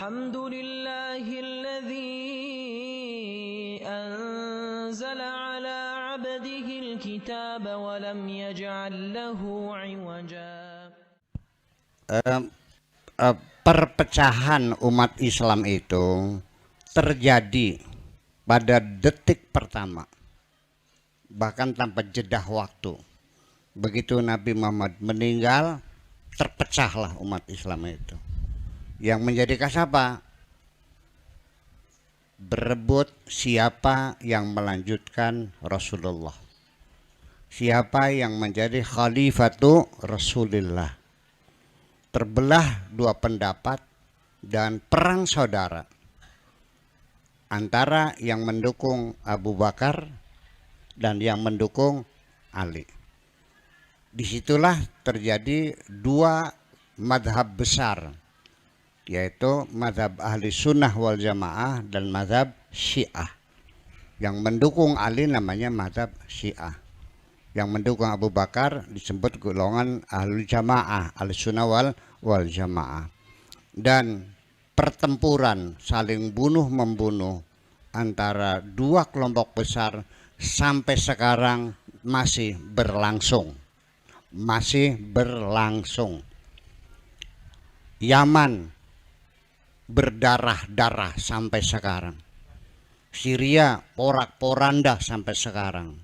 الحمد لله الذي أنزل على عبده الكتاب ولم يجعل له عوجا. Perpecahan umat Islam itu terjadi pada detik pertama, bahkan tanpa jeda waktu. Begitu Nabi Muhammad meninggal, terpecahlah umat Islam itu. Yang menjadi kasapa? Berebut siapa yang melanjutkan Rasulullah, siapa yang menjadi khalifatu Rasulullah. Terbelah dua pendapat dan perang saudara antara yang mendukung Abu Bakar dan yang mendukung Ali. Disitulah terjadi dua madhab besar, yaitu madhab ahli sunnah wal jamaah dan madhab syiah. Yang mendukung Ali namanya madhab syiah, yang mendukung Abu Bakar disebut golongan ahli jamaah, ahli sunnah wal jamaah. Dan pertempuran saling bunuh membunuh antara dua kelompok besar sampai sekarang masih berlangsung. Yaman berdarah-darah sampai sekarang. Syria porak-poranda sampai sekarang.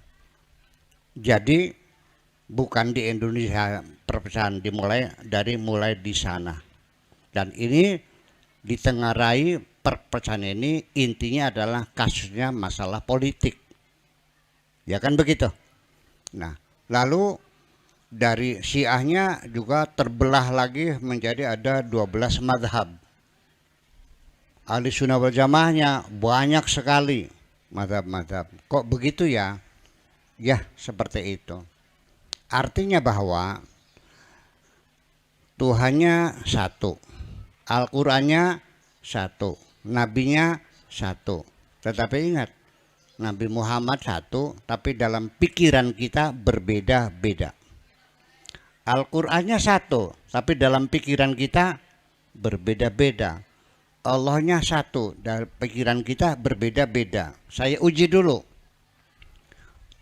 Jadi bukan di Indonesia perpecahan dimulai di sana. Dan ini ditengarai perpecahan ini intinya adalah kasusnya masalah politik. Ya kan begitu. Nah, lalu dari Syiahnya juga terbelah lagi menjadi ada 12 madhab. Ahli sunnah wal jamaahnya banyak sekali madhab-madhab. Kok begitu ya? Ya seperti itu. Artinya bahwa Tuhannya satu, Al-Qurannya satu, Nabinya satu. Tetapi ingat, Nabi Muhammad satu, tapi dalam pikiran kita berbeda-beda. Al-Qurannya satu, tapi dalam pikiran kita berbeda-beda. Allahnya satu, dalam pikiran kita berbeda-beda. Saya uji dulu.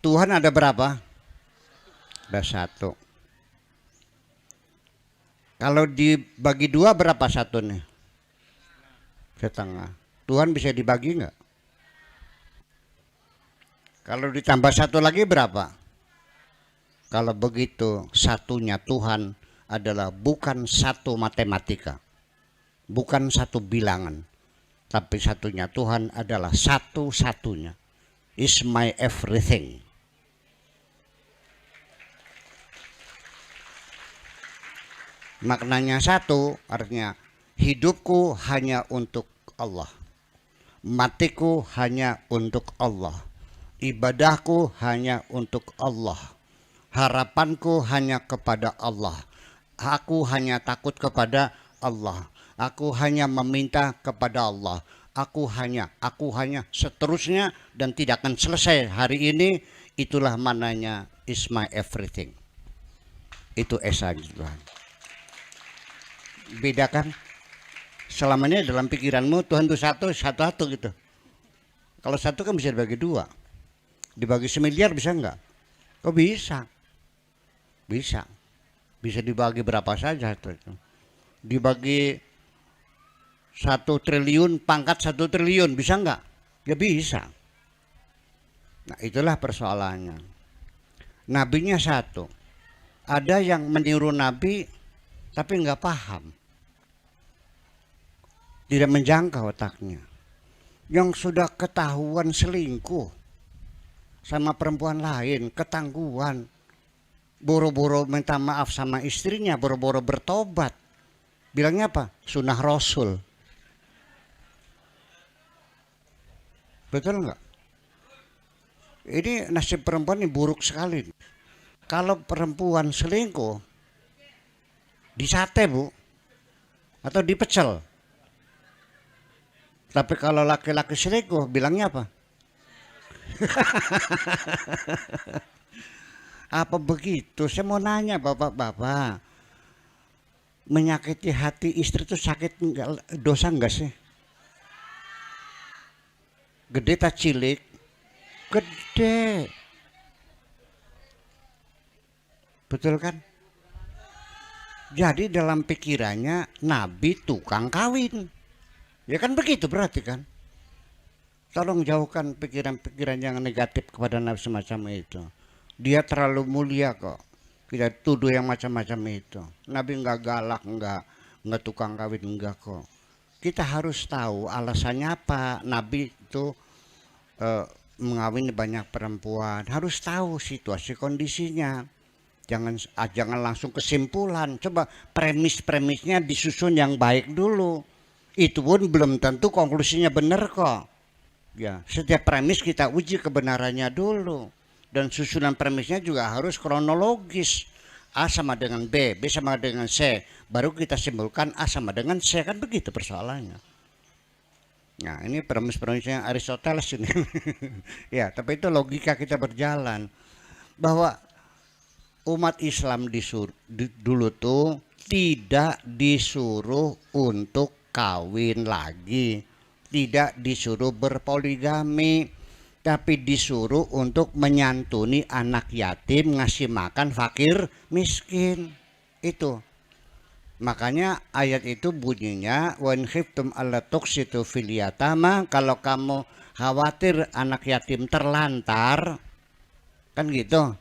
Tuhan ada berapa? Ada satu. Kalau dibagi dua berapa satu nih? Setengah. Tuhan bisa dibagi enggak? Kalau ditambah satu lagi berapa? Kalau begitu satunya Tuhan adalah bukan satu matematika, bukan satu bilangan, tapi satunya Tuhan adalah satu-satunya. Is my everything. Maknanya satu, artinya hidupku hanya untuk Allah, matiku hanya untuk Allah, ibadahku hanya untuk Allah, harapanku hanya kepada Allah, aku hanya takut kepada Allah, aku hanya meminta kepada Allah, aku hanya seterusnya dan tidak akan selesai hari ini. Itulah mananya is my everything. Itu esa Tuhan. Bedakan selamanya dalam pikiranmu Tuhan itu satu gitu. Kalau satu kan bisa dibagi dua, dibagi semiliar bisa enggak? Oh bisa dibagi berapa saja itu. Dibagi 1 triliun pangkat 1 triliun bisa enggak? Ya bisa. Nah itulah persoalannya. Nabinya satu. Ada yang meniru Nabi tapi enggak paham, tidak menjangkau otaknya. Yang sudah ketahuan selingkuh sama perempuan lain, ketangguhan, boro-boro minta maaf sama istrinya, boro-boro bertobat. Bilangnya apa? Sunnah Rasul. Betul enggak? Ini nasib perempuan ini buruk sekali. Kalau perempuan selingkuh, disate bu, atau dipecel. Tapi kalau laki-laki selingkuh, bilangnya apa? Apa begitu? Saya mau nanya bapak-bapak, Menyakiti hati istri itu sakit enggak, dosa enggak sih? Gede tak cilik? Gede. Betul kan? Jadi dalam pikirannya Nabi tukang kawin. Ya kan begitu berarti kan? Tolong jauhkan pikiran-pikiran yang negatif kepada Nabi semacam itu. Dia terlalu mulia kok. Kita tuduh yang macam-macam itu. Nabi enggak galak, enggak tukang kawin, enggak kok. Kita harus tahu alasannya apa Nabi itu mengawini banyak perempuan. Harus tahu situasi kondisinya. Jangan langsung kesimpulan. Coba premis-premisnya disusun yang baik dulu. Itu pun belum tentu konklusinya benar kok. Ya, setiap premis kita uji kebenarannya dulu. Dan susunan premisnya juga harus kronologis. A sama dengan B, B sama dengan C. Baru kita simpulkan A sama dengan C. Kan begitu persoalannya. Nah, ini premis-premisnya Aristoteles ini. Ya, tapi itu logika kita berjalan. Bahwa umat Islam dulu tuh tidak disuruh untuk kawin lagi. Tidak disuruh berpoligami, tapi disuruh untuk menyantuni anak yatim, ngasih makan fakir miskin. Itu makanya ayat itu bunyinya wa in khiftum alla tuqsitu fil yatama, kalau kamu khawatir anak yatim terlantar kan gitu,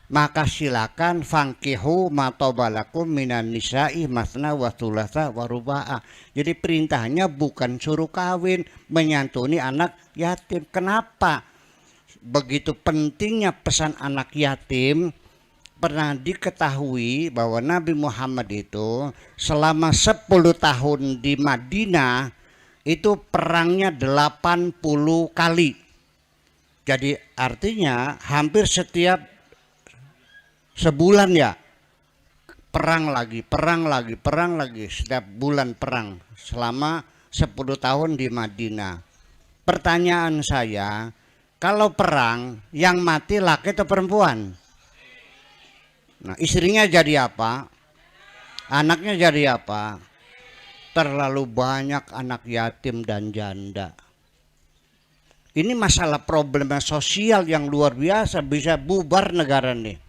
maka silakan fangkihu matobalakum minan nisa'i masna wa thulatha wa ruba'a. Jadi perintahnya bukan suruh kawin, menyantuni anak yatim. Kenapa? Begitu pentingnya pesan anak yatim. Pernah diketahui bahwa Nabi Muhammad itu selama 10 tahun di Madinah itu perangnya 80 kali. Jadi artinya hampir setiap sebulan ya perang lagi, setiap bulan perang selama 10 tahun di Madinah. Pertanyaan saya, kalau perang yang mati laki atau perempuan? Nah, istrinya jadi apa? Anaknya jadi apa? Terlalu banyak anak yatim dan janda. Ini masalah problem sosial yang luar biasa, bisa bubar negara nih.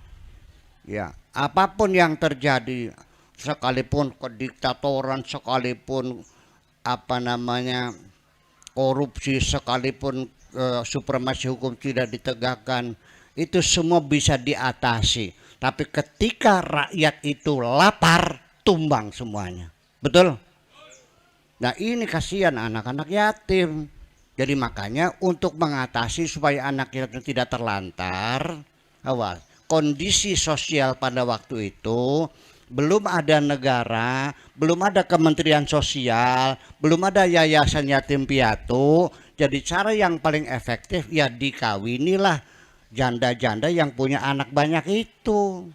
Ya, apapun yang terjadi, sekalipun kediktatoran, sekalipun korupsi, sekalipun supremasi hukum tidak ditegakkan, itu semua bisa diatasi. Tapi ketika rakyat itu lapar, tumbang semuanya. Betul? Nah, ini kasihan anak-anak yatim. Jadi makanya untuk mengatasi supaya anak yatim tidak terlantar, awas. Kondisi sosial pada waktu itu belum ada negara, belum ada Kementerian Sosial, belum ada Yayasan Yatim Piatu. Jadi cara yang paling efektif ya dikawinilah janda-janda yang punya anak banyak itu.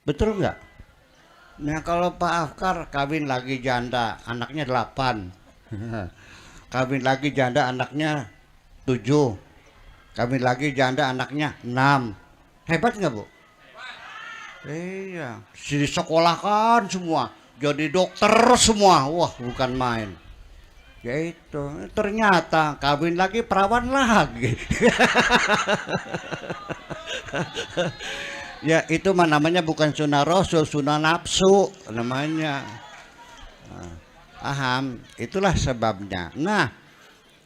Betul nggak? Nah, kalau Pak Afkar kawin lagi janda anaknya 8. Kawin lagi janda anaknya 7. Kawin lagi janda anaknya 6. Hebat nggak Bu? Iya, disekolahkan semua, jadi dokter semua, wah bukan main. Ya itu, ternyata kawin lagi perawan lagi. Ya itu mah namanya bukan sunnah rasul, sunnah nafsu namanya. Paham? Itulah sebabnya. Nah,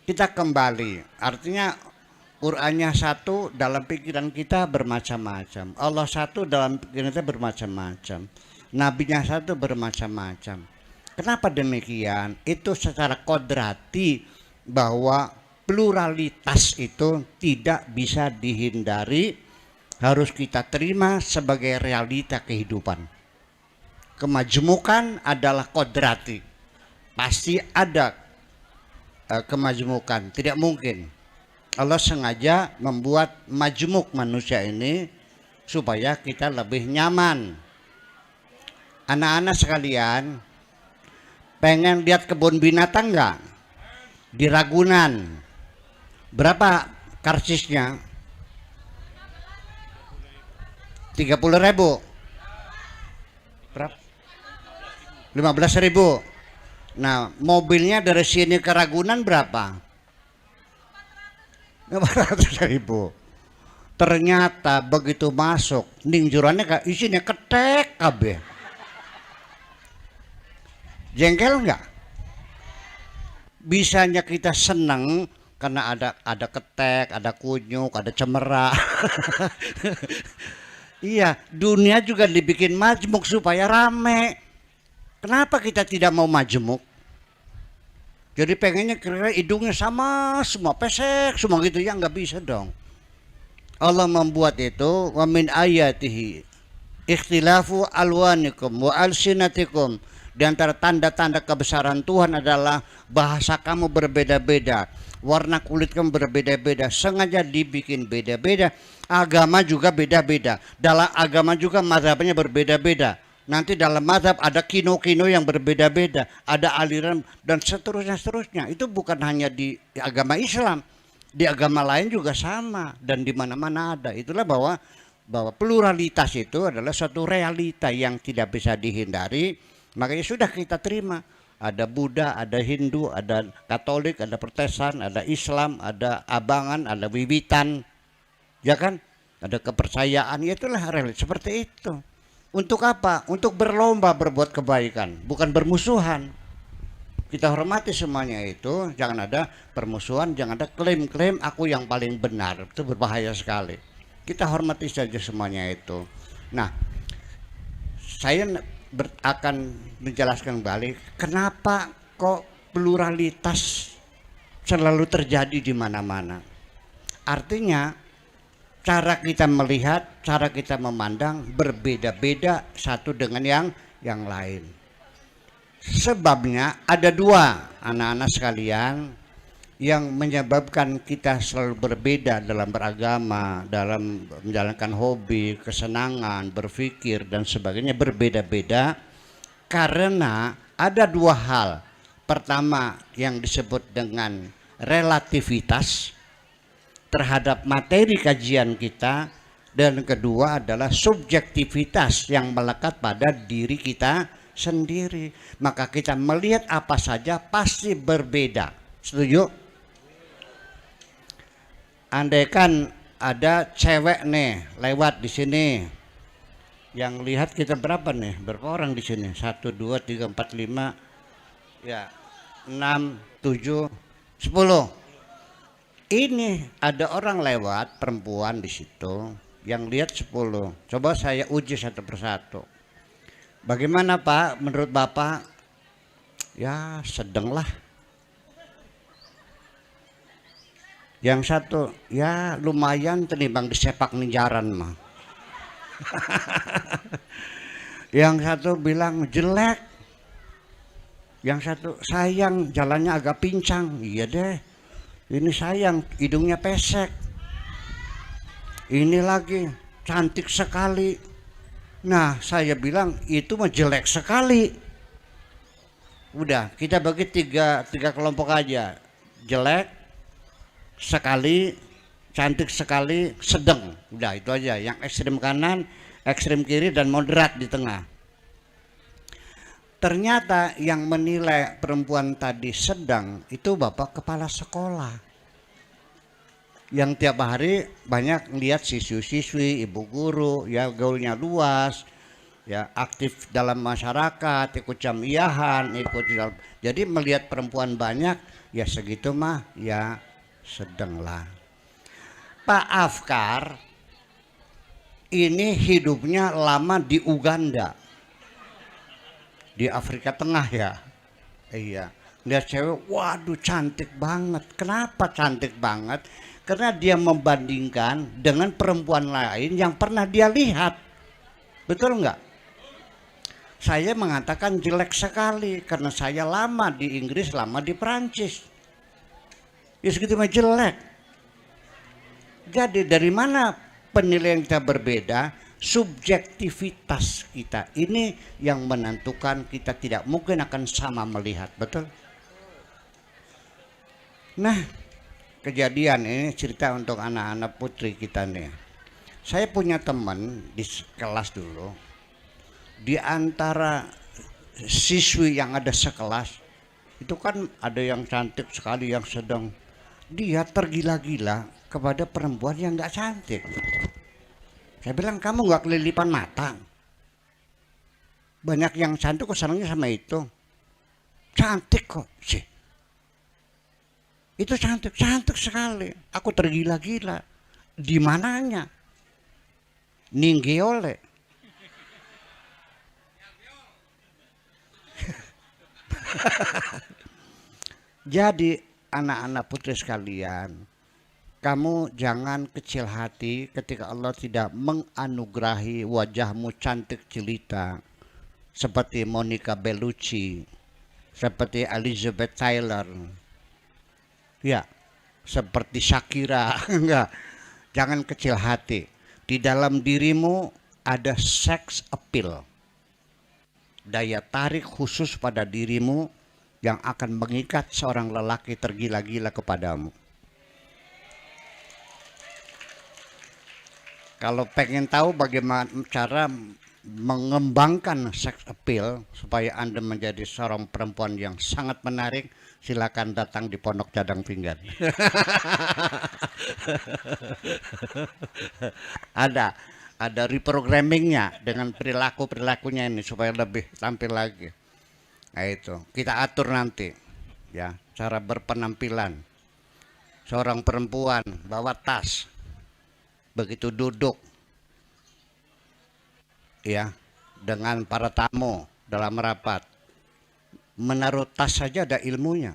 kita kembali, artinya Qurannya satu, dalam pikiran kita bermacam-macam. Allah satu, dalam pikiran kita bermacam-macam. Nabinya satu, bermacam-macam. Kenapa demikian? Itu secara kodrati bahwa pluralitas itu tidak bisa dihindari, harus kita terima sebagai realita kehidupan. Kemajmukan adalah kodrati. Pasti ada kemajmukan, tidak mungkin. Allah sengaja membuat majmuk manusia ini supaya kita lebih nyaman. Anak-anak sekalian, pengen lihat kebun binatang nggak? Di Ragunan. Berapa karsisnya? 30.000. Berapa? 15.000. Nah, mobilnya dari sini ke Ragunan berapa? 400.000. Ternyata begitu masuk, ninjurannya isinya ketek kabeh. Jengkel enggak? Bisanya kita seneng karena ada ketek, ada kunyuk, ada cemera. Iya, dunia juga dibikin majmuk supaya rame. Kenapa kita tidak mau majemuk? Jadi pengennya kira-kira hidungnya sama semua, pesek semua gitu ya, nggak bisa dong. Allah membuat itu, wa min ayatihi ikhtilafu alwanikum wa alsinatikum. Di antara tanda-tanda kebesaran Tuhan adalah bahasa kamu berbeda-beda, warna kulit kamu berbeda-beda, sengaja dibikin beda-beda. Agama juga beda-beda. Dalam agama juga mazhabnya berbeda-beda. Nanti dalam mazhab ada kino-kino yang berbeda-beda, ada aliran dan seterusnya. Itu bukan hanya di agama Islam, di agama lain juga sama dan di mana-mana ada. Itulah bahwa pluralitas itu adalah suatu realita yang tidak bisa dihindari. Makanya sudah kita terima. Ada Buddha, ada Hindu, ada Katolik, ada Protestan, ada Islam, ada abangan, ada wiwitan, ya kan? Ada kepercayaan. Itulah realita seperti itu. Untuk apa? Untuk berlomba berbuat kebaikan, bukan bermusuhan. Kita hormati semuanya itu, jangan ada permusuhan, jangan ada klaim-klaim aku yang paling benar. Itu berbahaya sekali. Kita hormati saja semuanya itu. Nah, saya akan menjelaskan balik kenapa kok pluralitas selalu terjadi di mana-mana. Artinya cara kita melihat, cara kita memandang berbeda-beda satu dengan yang lain. Sebabnya ada dua, anak-anak sekalian, yang menyebabkan kita selalu berbeda dalam beragama, dalam menjalankan hobi, kesenangan, berpikir dan sebagainya berbeda-beda karena ada dua hal. Pertama yang disebut dengan relativitas terhadap materi kajian kita, dan kedua adalah subjektivitas yang melekat pada diri kita sendiri. Maka kita melihat apa saja pasti berbeda. Setuju? Andaikan ada cewek nih lewat di sini, yang lihat kita berapa nih? Berapa orang di sini? 1, 2, 3, 4, 5, ya 6, 7, 10. Ini ada orang lewat perempuan di situ yang lihat 10. Coba saya uji satu persatu. Bagaimana Pak menurut Bapak? Ya sedang lah. Yang satu ya lumayan tenimbang di sepak ninjaran mah. Yang satu bilang jelek. Yang satu sayang jalannya agak pincang. Iya deh. Ini sayang hidungnya pesek. Ini lagi cantik sekali. Nah saya bilang itu mah jelek sekali. Udah kita bagi tiga kelompok aja. Jelek sekali, cantik sekali, sedang. Udah itu aja. Yang ekstrem kanan, ekstrem kiri dan moderat di tengah. Ternyata yang menilai perempuan tadi sedang itu bapak kepala sekolah yang tiap hari banyak lihat siswi-siswi, ibu guru, ya gaulnya luas, ya aktif dalam masyarakat, ikut jamiahan, jadi melihat perempuan banyak, ya segitu mah, ya sedang lah. Pak Afkar ini hidupnya lama di Uganda. Di Afrika Tengah ya. Iya. Lihat cewek, waduh cantik banget. Kenapa cantik banget? Karena dia membandingkan dengan perempuan lain yang pernah dia lihat. Betul enggak? Saya mengatakan jelek sekali karena saya lama di Inggris, lama di Perancis. Ya segitu mah jelek. Jadi dari mana penilaian kita berbeda? Subjektivitas kita ini yang menentukan kita tidak mungkin akan sama melihat, betul? Nah, kejadian ini cerita untuk anak-anak putri kita nih. Saya punya teman di kelas dulu, di antara siswi yang ada sekelas itu kan ada yang cantik sekali, yang sedang, dia tergila-gila kepada perempuan yang nggak cantik. Saya bilang, kamu nggak kelilipan mata? Banyak yang cantik kok senangnya sama itu. Cantik kok sih. Itu cantik, cantik sekali. Aku tergila-gila. Di mananya? Ninggiole. Jadi anak-anak putri sekalian, kamu jangan kecil hati ketika Allah tidak menganugerahi wajahmu cantik jelita seperti Monica Bellucci, seperti Elizabeth Taylor, ya, seperti Shakira. Enggak, jangan kecil hati. Di dalam dirimu ada sex appeal, daya tarik khusus pada dirimu yang akan mengikat seorang lelaki tergila-gila kepadamu. Kalau pengen tahu bagaimana cara mengembangkan sex appeal supaya Anda menjadi seorang perempuan yang sangat menarik, silakan datang di Pondok Cadang Pinggan. ada reprogrammingnya dengan perilakunya ini supaya lebih tampil lagi. Nah itu kita atur nanti ya, cara berpenampilan. Seorang perempuan bawa tas, begitu duduk ya dengan para tamu dalam rapat, menaruh tas saja ada ilmunya.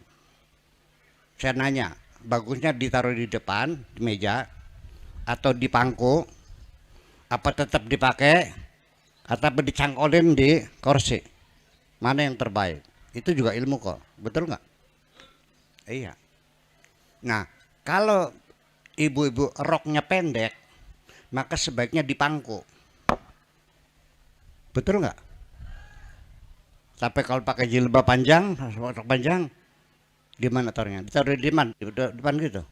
Saya nanya, bagusnya ditaruh di depan di meja atau di pangku, apa tetap dipakai atau dicangkolin di kursi? Mana yang terbaik? Itu juga ilmu kok, betul nggak? Iya. Nah, kalau ibu-ibu roknya pendek, maka sebaiknya dipangku. Betul nggak? Tapi kalau pakai jilbab panjang, rok panjang, gimana taruhnya? Ditaruh di mana? Di depan gitu?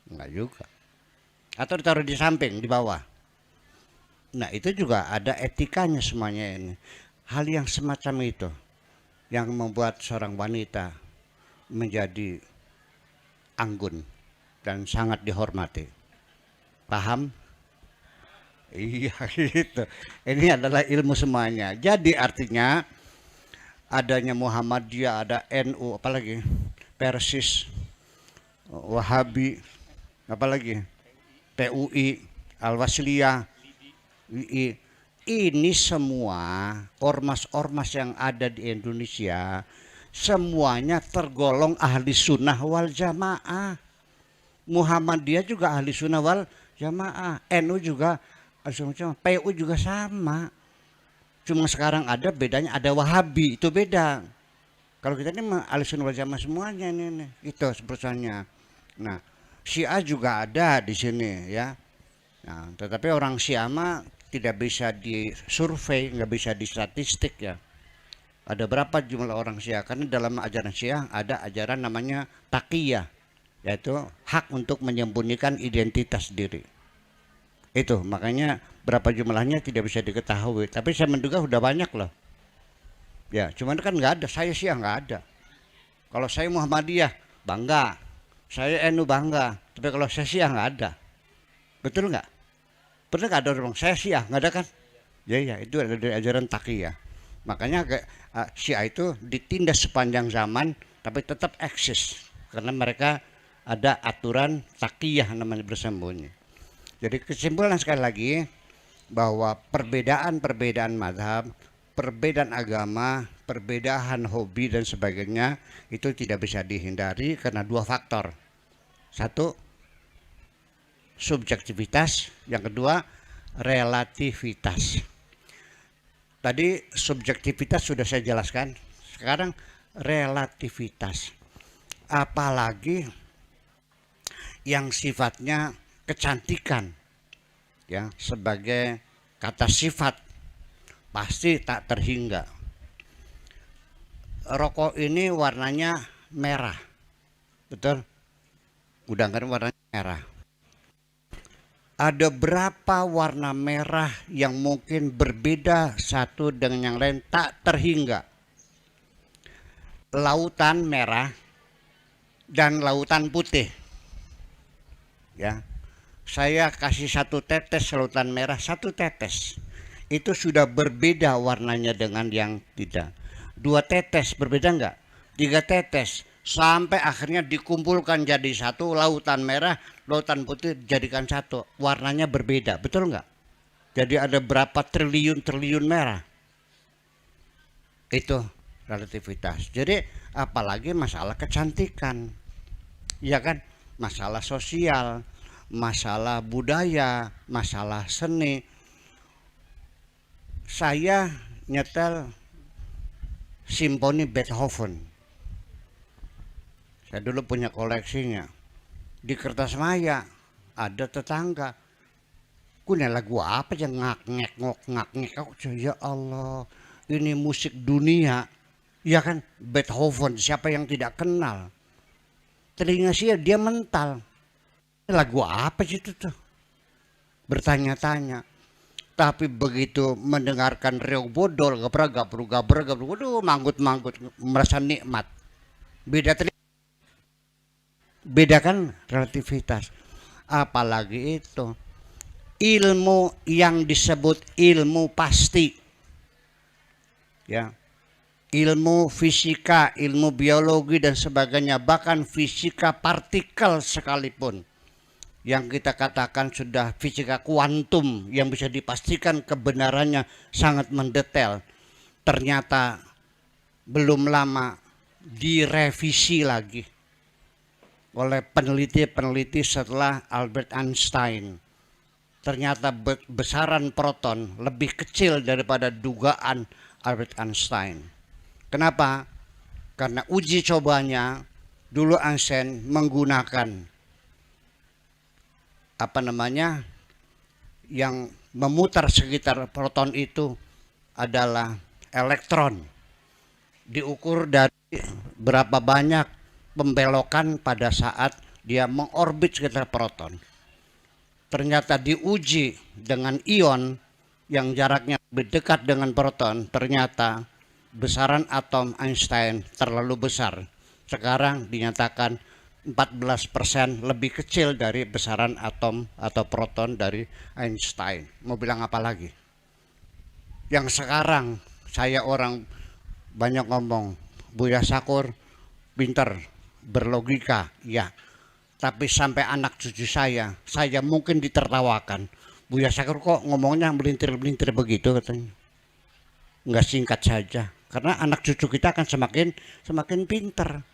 Enggak juga. Atau ditaruh di samping, di bawah. Nah, itu juga ada etikanya semuanya ini. Hal yang semacam itu yang membuat seorang wanita menjadi anggun dan sangat dihormati. Paham? Iya gitu. Ini adalah ilmu semuanya. Jadi artinya adanya Muhammadiyah, ada NU, apalagi Persis, Wahabi, apalagi PUI, Al-Wasliyah, WI. Ini semua ormas-ormas yang ada di Indonesia semuanya tergolong ahli sunnah wal jamaah. Muhammadiyah juga ahli sunnah wal jamaah, NU juga, PU juga sama. Cuma sekarang ada bedanya, ada Wahabi, itu beda. Kalau kita ini ahli sunnah wal jamaah semuanya ini itu sebetulnya. Nah, Syiah juga ada di sini ya. Nah, tetapi orang Syiah mah tidak bisa disurvei, nggak bisa di statistik ya. Ada berapa jumlah orang Syiah? Karena dalam ajaran Syiah ada ajaran namanya taqiyah, yaitu hak untuk menyembunyikan identitas diri. Itu makanya berapa jumlahnya tidak bisa diketahui. Tapi saya menduga sudah banyak loh. Ya, cuman kan nggak ada. Saya Syiah nggak ada. Kalau saya Muhammadiyah bangga, saya NU bangga. Tapi kalau saya Syiah nggak ada. Betul nggak? Pernah nggak ada orang saya Syiah, nggak ada kan? Ya, itu ada dari ajaran taqiyah. Makanya Syiah itu ditindas sepanjang zaman, tapi tetap eksis karena mereka ada aturan taqiyah namanya, bersembunyi. Jadi kesimpulan sekali lagi bahwa perbedaan mazhab, perbedaan agama, perbedaan hobi dan sebagainya itu tidak bisa dihindari karena dua faktor. Satu, subjektivitas, yang kedua relativitas. Tadi subjektivitas sudah saya jelaskan, sekarang relativitas. Apalagi yang sifatnya kecantikan ya, sebagai kata sifat pasti tak terhingga. Rokok ini warnanya merah, betul? Udang kan warnanya merah. Ada berapa warna merah yang mungkin berbeda satu dengan yang lain tak terhingga? lautan merah dan lautan putih. Ya, saya kasih 1 tetes lautan merah, 1 tetes. Itu sudah berbeda warnanya dengan yang tidak. 2 tetes berbeda enggak? 3 tetes sampai akhirnya dikumpulkan jadi 1, lautan merah, lautan putih jadikan 1. Warnanya berbeda, betul enggak? Jadi ada berapa triliun merah? Itu relativitas. Jadi apalagi masalah kecantikan, ya kan? Masalah sosial, masalah budaya, masalah seni. Saya nyetel simfoni Beethoven. Saya dulu punya koleksinya. Di kertas maya ada tetangga, "Kunya lagu apa yang ngak-ngek ngok-ngak-ngek?" Ya Allah, ini musik dunia. Ya kan, Beethoven, siapa yang tidak kenal? Telinga saya dia mental. Lagu apa sih itu tuh? Bertanya-tanya. Tapi begitu mendengarkan reog bodol, gabrak, waduh, manggut-manggut, merasa nikmat. Beda kan relativitas. Apalagi itu ilmu yang disebut ilmu pasti, ya, ilmu fisika, ilmu biologi dan sebagainya, bahkan fisika partikel sekalipun, yang kita katakan sudah fisika kuantum yang bisa dipastikan kebenarannya sangat mendetail, ternyata belum lama direvisi lagi oleh peneliti-peneliti setelah Albert Einstein. Ternyata besaran proton lebih kecil daripada dugaan Albert Einstein. Kenapa? Karena uji cobanya dulu Einstein menggunakan yang memutar sekitar proton itu adalah elektron. Diukur dari berapa banyak pembelokan pada saat dia mengorbit sekitar proton. Ternyata diuji dengan ion yang jaraknya lebih dekat dengan proton, ternyata besaran atom Einstein terlalu besar. Sekarang dinyatakan 14% lebih kecil dari besaran atom atau proton dari Einstein. Mau bilang apa lagi? Yang sekarang saya orang banyak ngomong, Buya Sakur pinter, berlogika, ya. Tapi sampai anak cucu saya mungkin ditertawakan. Buya Sakur kok ngomongnya melintir-melintir begitu katanya. Enggak singkat saja. Karena anak cucu kita akan semakin pinter.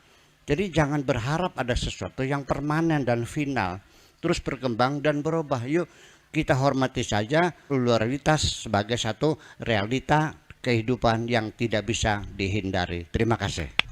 Jadi jangan berharap ada sesuatu yang permanen dan final, terus berkembang dan berubah. Yuk kita hormati saja pluralitas sebagai satu realita kehidupan yang tidak bisa dihindari. Terima kasih.